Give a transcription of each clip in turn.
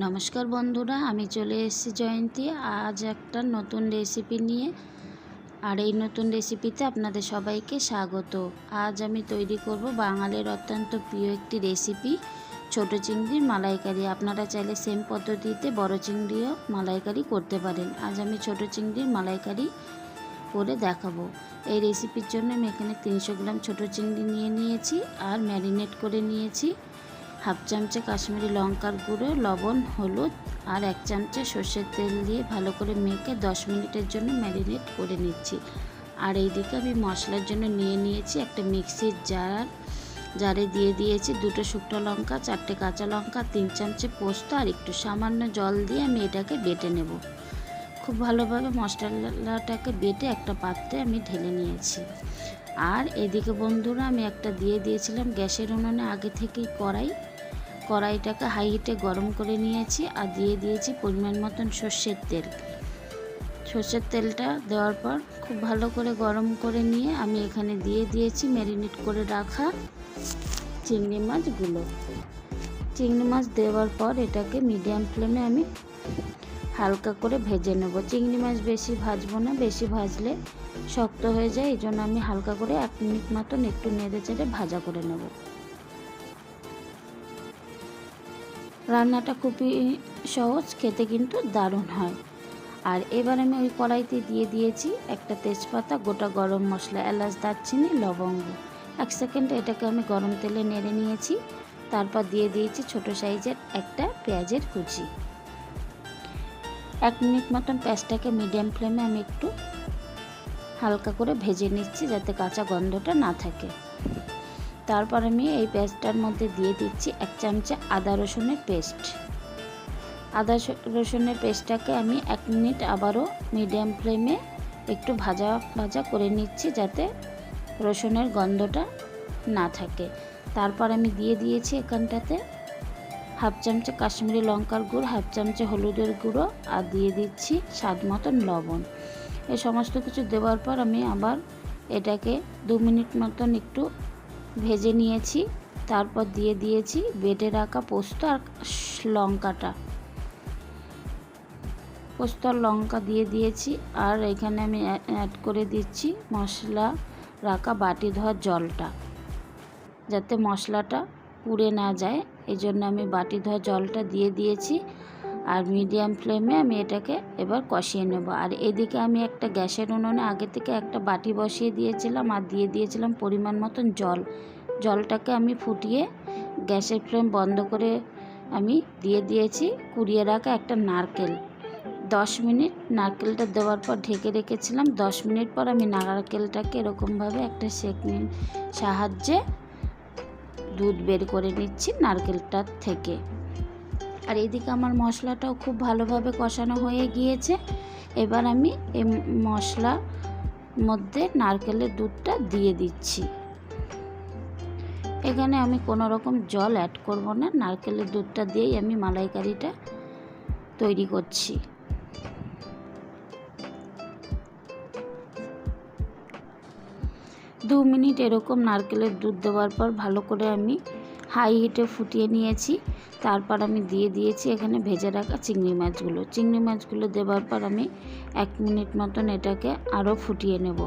নমস্কার বন্ধুরা, আমি চলে এসেছি জয়ন্তী আজ একটা নতুন রেসিপি নিয়ে। আর এই নতুন রেসিপিতে আপনাদের সবাইকে স্বাগত। আজ আমি তৈরি করব বাঙালির অত্যন্ত প্রিয় একটি রেসিপি, ছোট চিংড়ির মালাইকারি। আপনারা চাইলে সেম পদ্ধতিতে বড় চিংড়িও মালাইকারি করতে পারেন। আজ আমি ছোট চিংড়ির মালাইকারি করে দেখাবো। এই রেসিপির জন্য আমি এখানে 300 গ্রাম ছোট চিংড়ি নিয়েছি আর ম্যারিনেট করে নিয়েছি হাফ চামচে কাশ্মীরি লঙ্কার গুঁড়ো, লবণ, হলুদ আর 1 চামচে সর্ষের তেল দিয়ে ভালো করে মেখে 10 মিনিটের জন্য ম্যারিনেট করে নিচ্ছি। আর এইদিকে আমি মশলার জন্য নিয়েছি একটা মিক্সির জারে দিয়ে দিয়েছি 2টো শুকনো লঙ্কা, 4টে কাঁচা লঙ্কা, 3 চামচে পোস্ত আর একটু সামান্য জল দিয়ে আমি এটাকে বেটে নেব। খুব ভালোভাবে মশলাটাকে বেটে একটা পাত্রে আমি ঢেলে নিয়েছি। আর এদিকে বন্ধুরা আমি একটা দিয়ে দিয়েছিলাম গ্যাসের উনুনে আগে থেকেই কড়াইটাকে হাই হিটে গরম করে নিয়েছি আর দিয়ে দিয়েছি পরিমাণ মতন সর্ষের তেলটা দেওয়ার পর খুব ভালো করে গরম করে নিয়ে আমি এখানে দিয়ে দিয়েছি ম্যারিনেট করে রাখা চিংড়ি মাছ দেওয়ার পর এটাকে মিডিয়াম ফ্লেমে আমি হালকা করে ভেজে নেব। চিংড়ি মাছ বেশি ভাজবো না, বেশি ভাজলে শক্ত হয়ে যায়, এই জন্য আমি হালকা করে 1 মিনিট মতন একটু নেড়ে চেড়ে ভাজা করে নেব। রান্নাটা খুবই সহজ, খেতে কিন্তু দারুণ হয়। আর এবার আমি ওই কড়াইতে দিয়ে দিয়েছি একটা তেজপাতা, গোটা গরম মশলা, এলাচ, দারচিনি, লবঙ্গ। 1 সেকেন্ড এটাকে আমি গরম তেলে নেড়ে নিয়েছি। তারপর দিয়ে দিয়েছি ছোট সাইজের একটা পেঁয়াজের কুচি। 1 মিনিট মতন পেঁয়াজটাকে মিডিয়াম ফ্লেমে আমি একটু হালকা করে ভেজে নিচ্ছি যাতে কাঁচা গন্ধটা না থাকে। তারপর আমি এই পেস্টটার মধ্যে দিয়ে দিচ্ছি 1 চামচে আদা রসুনের পেস্টটাকে আমি 1 মিনিট আবারও মিডিয়াম ফ্লেমে একটু ভাজা করে নিচ্ছি যাতে রসুনের গন্ধটা না থাকে। তারপর আমি দিয়ে দিয়েছি এখানটাতে হাফ চামচে কাশ্মীরি লঙ্কার গুঁড়ো, হাফ চামচে হলুদের গুঁড়ো আর দিয়ে দিচ্ছি স্বাদ মতন লবণ। এই সমস্ত কিছু দেওয়ার পর আমি আবার এটাকে 2 মিনিট মতন একটু ভেজে নিয়েছি। তারপর দিয়ে দিয়েছি বেটে রাখা পোস্ত আর লঙ্কা দিয়ে দিয়েছি। আর এখানে আমি অ্যাড করে দিচ্ছি মশলা রাখা বাটি ধোয়া জলটা, যাতে মশলাটা পুড়ে না যায়, এই জন্য আমি বাটি ধোয়া জলটা দিয়ে দিয়েছি। আর মিডিয়াম ফ্লেমে আমি এটাকে এবার কষিয়ে নেব। আর এদিকে আমি একটা গ্যাসের উনুনে আগে থেকে একটা বাটি বসিয়ে দিয়েছিলাম আর দিয়ে দিয়েছিলাম পরিমাণ মতন জলটাকে আমি ফুটিয়ে গ্যাসের ফ্লেম বন্ধ করে আমি দিয়ে দিয়েছি কুড়িয়ে রাখা একটা নারকেল। 10 মিনিট নারকেলটা দেওয়ার পর ঢেকে রেখেছিলাম। 10 মিনিট পর আমি নারকেলটাকে এরকমভাবে একটা সেকনির সাহায্যে দুধ বের করে নিচ্ছি নারকেলটার থেকে। আর এদিকে আমার মশলাটাও খুব ভালোভাবে কষানো হয়ে গিয়েছে। এবার আমি এই মশলার মধ্যে নারকেলের দুধটা দিয়ে দিচ্ছি। এখানে আমি কোনো রকম জল অ্যাড করব না, নারকেলের দুধটা দিয়েই আমি মালাইকারিটা তৈরি করছি। দু মিনিট এরকম নারকেলের দুধ দেওয়ার পর ভালো করে আমি হাই হিটে ফুটিয়ে নিয়েছি। তারপর আমি দিয়ে দিয়েছি এখানে ভেজে রাখা চিংড়ি মাছগুলো দেওয়ার পর আমি 1 মিনিট মতন এটাকে আরও ফুটিয়ে নেব।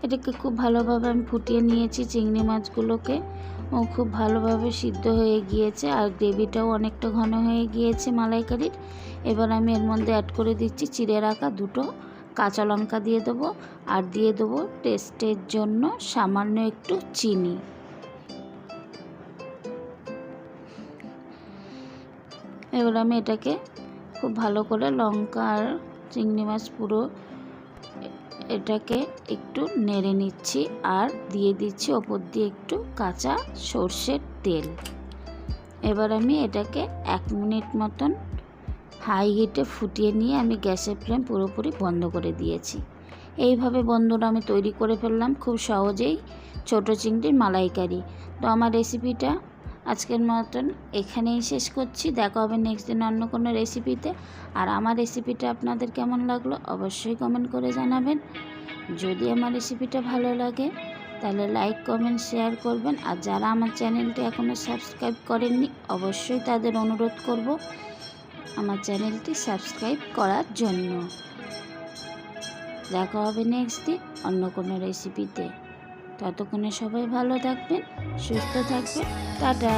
এটাকে খুব ভালোভাবে আমি ফুটিয়ে নিয়েছি। চিংড়ি মাছগুলোকে খুব ভালোভাবে সিদ্ধ হয়ে গিয়েছে আর গ্রেভিটাও অনেকটা ঘন হয়ে গিয়েছে মালাইকারির। এবার আমি এর মধ্যে অ্যাড করে দিচ্ছি চিড়ে রাখা 2টো কাঁচা লঙ্কা দিয়ে দেবো আর দিয়ে দেবো টেস্টের জন্য সামান্য একটু চিনি। এবার আমি এটাকে খুব ভালো করে লঙ্কা আর চিংড়ি মাছ পুরো এটাকে একটু নেড়ে নিচ্ছি আর দিয়ে দিচ্ছি ওপর দিয়ে একটু কাঁচা সর্ষের তেল। এবার আমি এটাকে 1 মিনিট মতন হাই হিটে ফুটিয়ে নিয়ে আমি গ্যাসের ফ্লেম পুরোপুরি বন্ধ করে দিয়েছি। এইভাবে বন্ধুরা আমি তৈরি করে ফেললাম খুব সহজেই ছোট চিংড়ির মালাইকারি। তো আমার রেসিপিটা আজকের মতন এখানেই শেষ করছি। দেখা হবে নেক্সট দিন অন্য কোনো রেসিপিতে। আর আমার রেসিপিটা আপনাদের কেমন লাগলো অবশ্যই কমেন্ট করে জানাবেন। যদি আমার রেসিপিটা ভালো লাগে তাহলে লাইক কমেন্ট শেয়ার করবেন। আর যারা আমার চ্যানেলটি এখনও সাবস্ক্রাইব করেননি অবশ্যই তাদের অনুরোধ করব আমার চ্যানেলটি সাবস্ক্রাইব করার জন্য। দেখা হবে নেক্সট দিন অন্য কোনো রেসিপিতে। ততক্ষণে সবাই ভালো থাকবেন, সুস্থ থাকবেন। টাটা।